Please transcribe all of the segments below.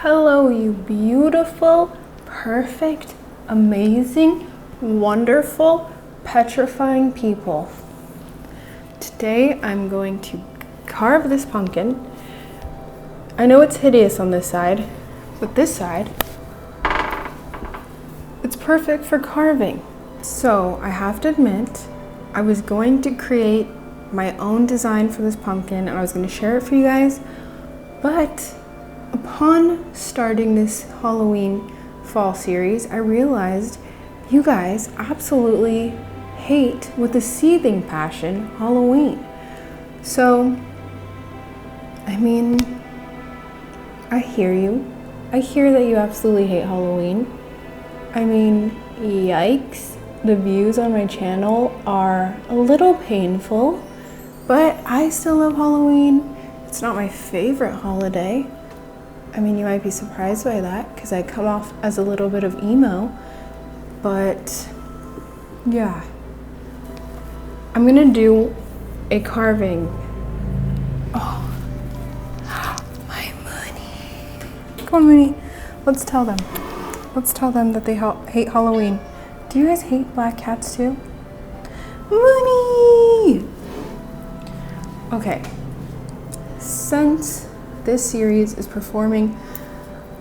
Hello, you beautiful, perfect, amazing, wonderful, petrifying people. Today I'm going to carve this pumpkin. I know it's hideous on this side, but this side, it's perfect for carving. So I have to admit, I was going to create my own design for this pumpkin and I was going to share it for you guys, but upon starting this Halloween fall series, I realized you guys absolutely hate with a seething passion Halloween. So, I mean, I hear you. I hear that you absolutely hate Halloween. I mean, yikes. The views on my channel are a little painful, but I still love Halloween. It's not my favorite holiday. I mean, you might be surprised by that because I come off as a little bit of emo, but yeah. I'm gonna do a carving. Oh, my money. Come on, Mooney. Let's tell them. Let's tell them that they hate Halloween. Do you guys hate black cats too? Mooney! Okay. Since this series is performing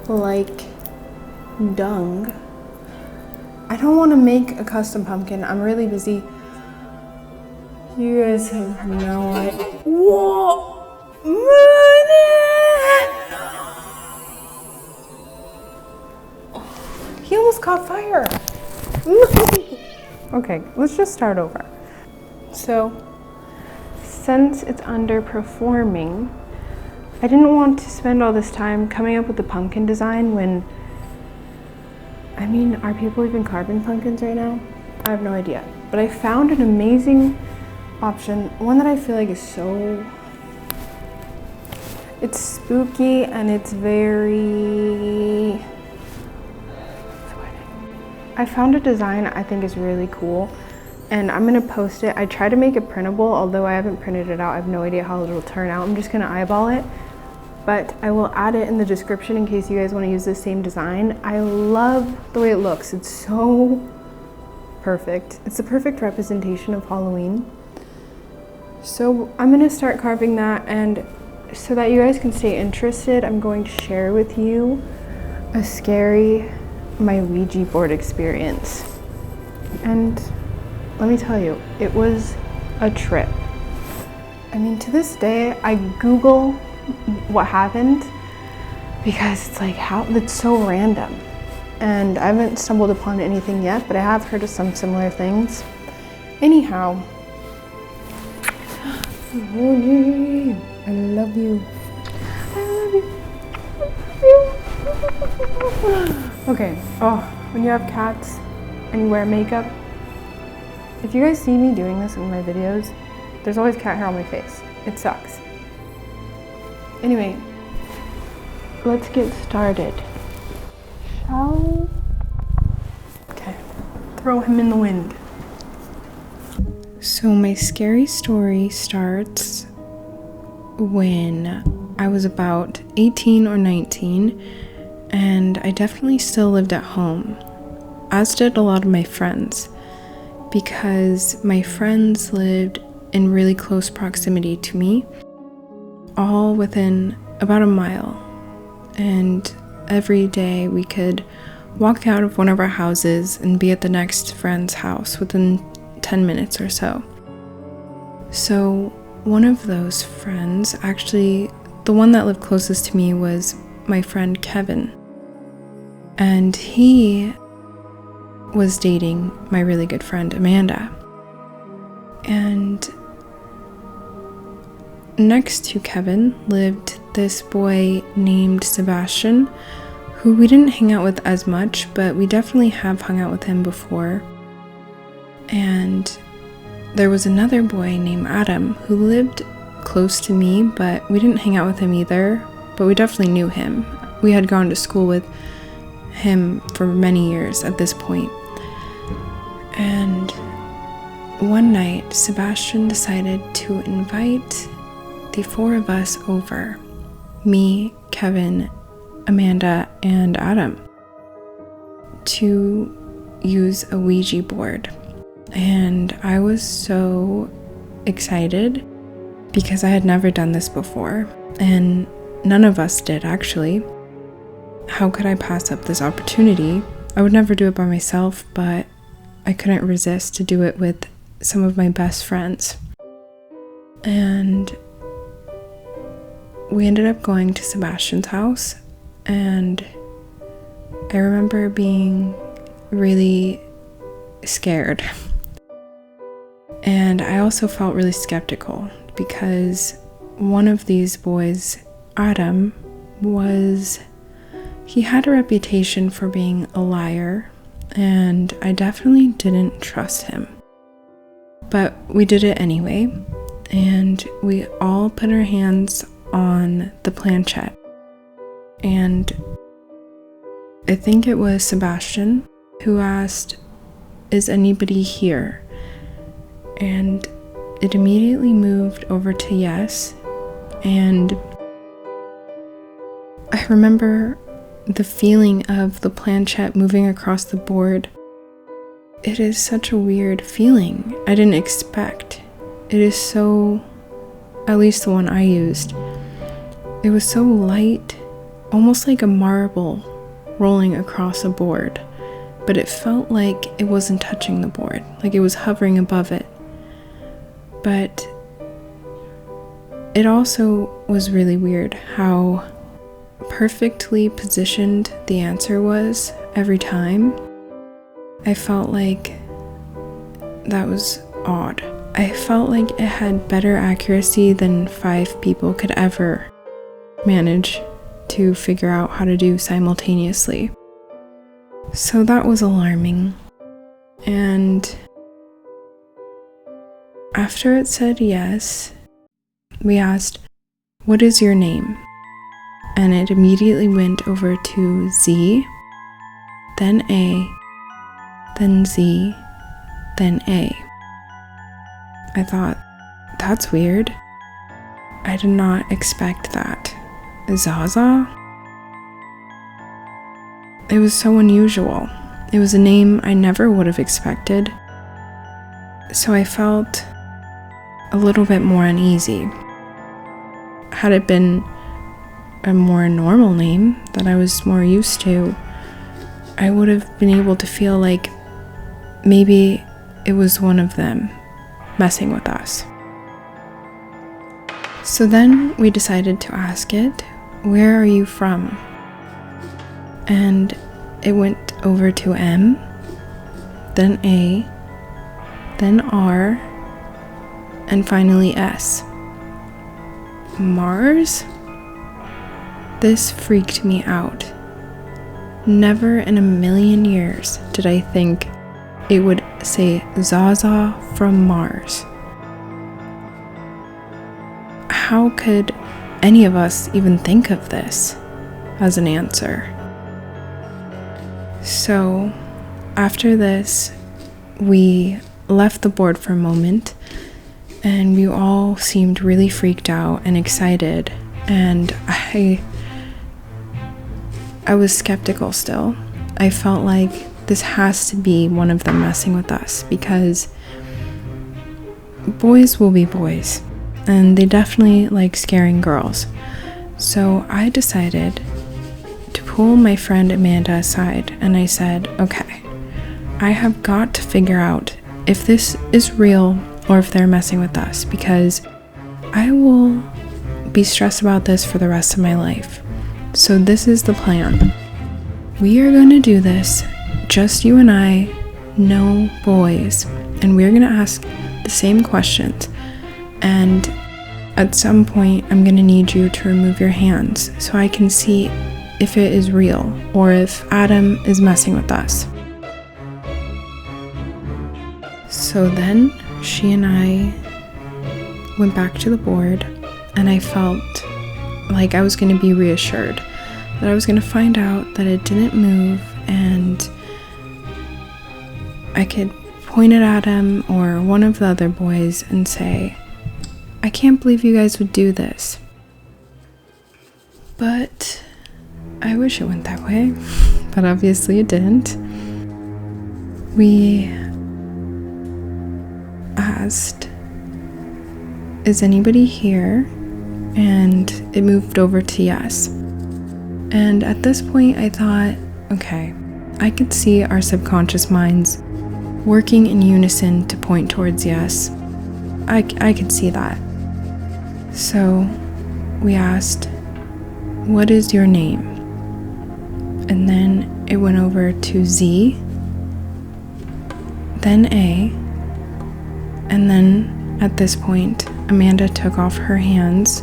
like dung, I don't want to make a custom pumpkin. I'm really busy. You guys have no idea. Whoa! He almost caught fire. Okay, let's just start over. So, since it's underperforming, I didn't want to spend all this time coming up with the pumpkin design when, I mean, are people even carving pumpkins right now? I have no idea. But I found an amazing option, one that I feel like is it's spooky and it's very, I found a design I think is really cool and I'm gonna post it. I tried to make it printable, although I haven't printed it out. I have no idea how it'll turn out. I'm just gonna eyeball it. But I will add it in the description in case you guys want to use the same design. I love the way it looks. It's so perfect. It's the perfect representation of Halloween. So I'm going to start carving that, and so that you guys can stay interested, I'm going to share with you my Ouija board experience. And let me tell you, it was a trip. I mean, to this day, I Google what happened because it's like, that's so random, and I haven't stumbled upon anything yet, but I have heard of some similar things. Anyhow, I love you. Okay, oh, when you have cats and you wear makeup, if you guys see me doing this in my videos, there's always cat hair on my face. It sucks. Anyway, let's get started. Shall we? Okay, throw him in the wind. So my scary story starts when I was about 18 or 19, and I definitely still lived at home, as did a lot of my friends, because my friends lived in really close proximity to me, all within about a mile, and every day we could walk out of one of our houses and be at the next friend's house within 10 minutes or so. So one of those friends, actually the one that lived closest to me, was my friend Kevin, and he was dating my really good friend Amanda. And next to Kevin lived this boy named Sebastian, who we didn't hang out with as much, but we definitely have hung out with him before. And there was another boy named Adam who lived close to me, but we didn't hang out with him either, but we definitely knew him. We had gone to school with him for many years at this point. And one night, Sebastian decided to invite the four of us over. Me, Kevin, Amanda and Adam to use a Ouija board. And I was so excited because I had never done this before, and none of us did actually. How could I pass up this opportunity? I would never do it by myself, but I couldn't resist to do it with some of my best friends. And we ended up going to Sebastian's house, and I remember being really scared. And I also felt really skeptical because one of these boys, Adam, he had a reputation for being a liar, and I definitely didn't trust him. But we did it anyway, and we all put our hands on the planchette. And I think it was Sebastian who asked, "Is anybody here?" And it immediately moved over to yes. And I remember the feeling of the planchette moving across the board. It is such a weird feeling. I didn't expect. It is so, at least the one I used, it was so light, almost like a marble rolling across a board, but it felt like it wasn't touching the board, like it was hovering above it. But it also was really weird how perfectly positioned the answer was every time. I felt like that was odd. I felt like it had better accuracy than 5 people could ever manage to figure out how to do simultaneously. So that was alarming. And after it said yes, we asked, "What is your name?" And it immediately went over to Z, then A, then Z, then A. I thought, that's weird. I did not expect that. Zaza? It was so unusual. It was a name I never would have expected. So I felt a little bit more uneasy. Had it been a more normal name that I was more used to, I would have been able to feel like maybe it was one of them messing with us. So then we decided to ask it, "Where are you from?" And it went over to M, then A, then R, and finally S. Mars? This freaked me out. Never in a million years did I think it would say Zaza from Mars. How could any of us even think of this as an answer? So after this, we left the board for a moment, and we all seemed really freaked out and excited, and I was skeptical still. I felt like this has to be one of them messing with us, because boys will be boys, and they definitely like scaring girls. So I decided to pull my friend Amanda aside, and I said, "Okay, I have got to figure out if this is real or if they're messing with us, because I will be stressed about this for the rest of my life. So this is the plan. We are going to do this, just you and I, no boys, and we're going to ask the same questions, and at some point I'm going to need you to remove your hands so I can see if it is real or if Adam is messing with us." So then she and I went back to the board, and I felt like I was going to be reassured, that I was going to find out that it didn't move, and I could point it at him or one of the other boys and say, "I can't believe you guys would do this." But I wish it went that way, but obviously it didn't. We asked, is anybody here? And it moved over to yes. And at this point I thought, okay, I could see our subconscious minds working in unison to point towards yes. I could see that. So we asked, what is your name? And then it went over to Z, then A, and then at this point, Amanda took off her hands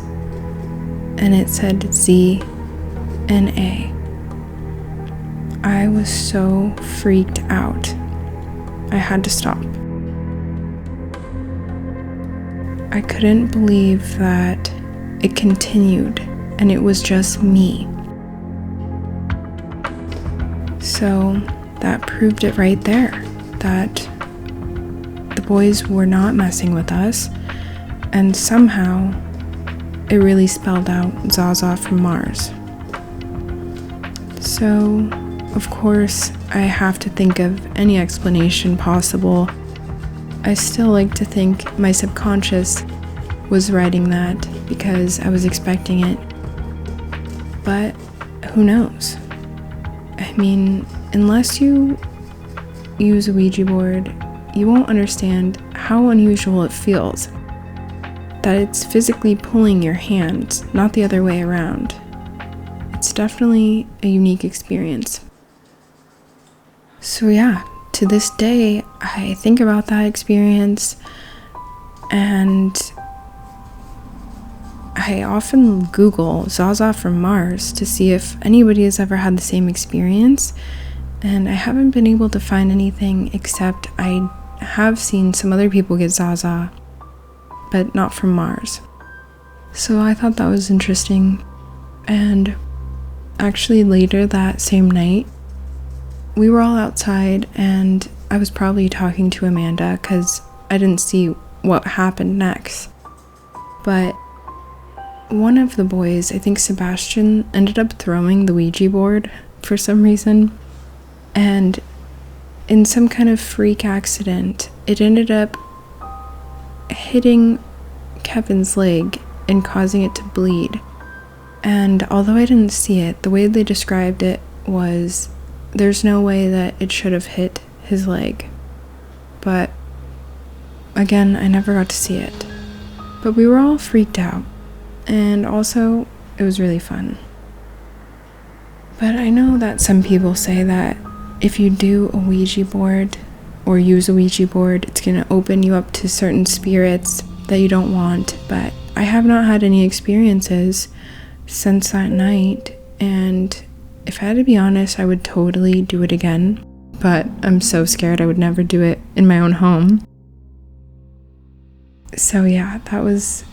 and it said Z and A. I was so freaked out. I had to stop. I couldn't believe that it continued and it was just me. So that proved it right there, that the boys were not messing with us, and somehow it really spelled out Zaza from Mars. So, of course, I have to think of any explanation possible. I still like to think my subconscious was writing that because I was expecting it. But who knows? I mean, unless you use a Ouija board, you won't understand how unusual it feels. That it's physically pulling your hands, not the other way around. It's definitely a unique experience. So yeah, to this day, I think about that experience and I often Google Zaza from Mars to see if anybody has ever had the same experience, and I haven't been able to find anything except I have seen some other people get Zaza, but not from Mars. So I thought that was interesting. And actually later that same night, we were all outside and I was probably talking to Amanda because I didn't see what happened next. But one of the boys, I think Sebastian, ended up throwing the Ouija board for some reason. And in some kind of freak accident, it ended up hitting Kevin's leg and causing it to bleed. And although I didn't see it, the way they described it was there's no way that it should have hit his leg. But again, I never got to see it. But we were all freaked out. And also, it was really fun. But I know that some people say that if you do a Ouija board or use a Ouija board, it's going to open you up to certain spirits that you don't want. But I have not had any experiences since that night. And if I had to be honest, I would totally do it again. But I'm so scared I would never do it in my own home. So yeah, that was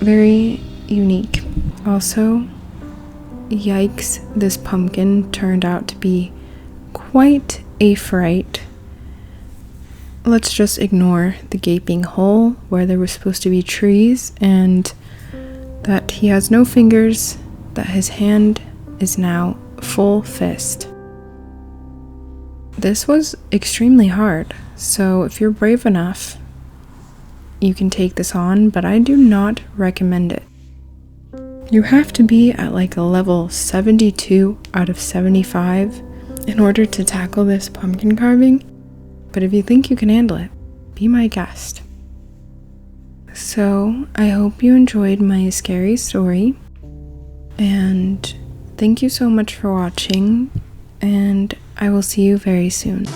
very unique. Also, yikes, this pumpkin turned out to be quite a fright. Let's just ignore the gaping hole where there were supposed to be trees, and that he has no fingers, that his hand is now full fist. This was extremely hard, so if you're brave enough, you can take this on, but I do not recommend it. You have to be at like a level 72 out of 75 in order to tackle this pumpkin carving, but if you think you can handle it, be my guest. So I hope you enjoyed my scary story, and thank you so much for watching, and I will see you very soon.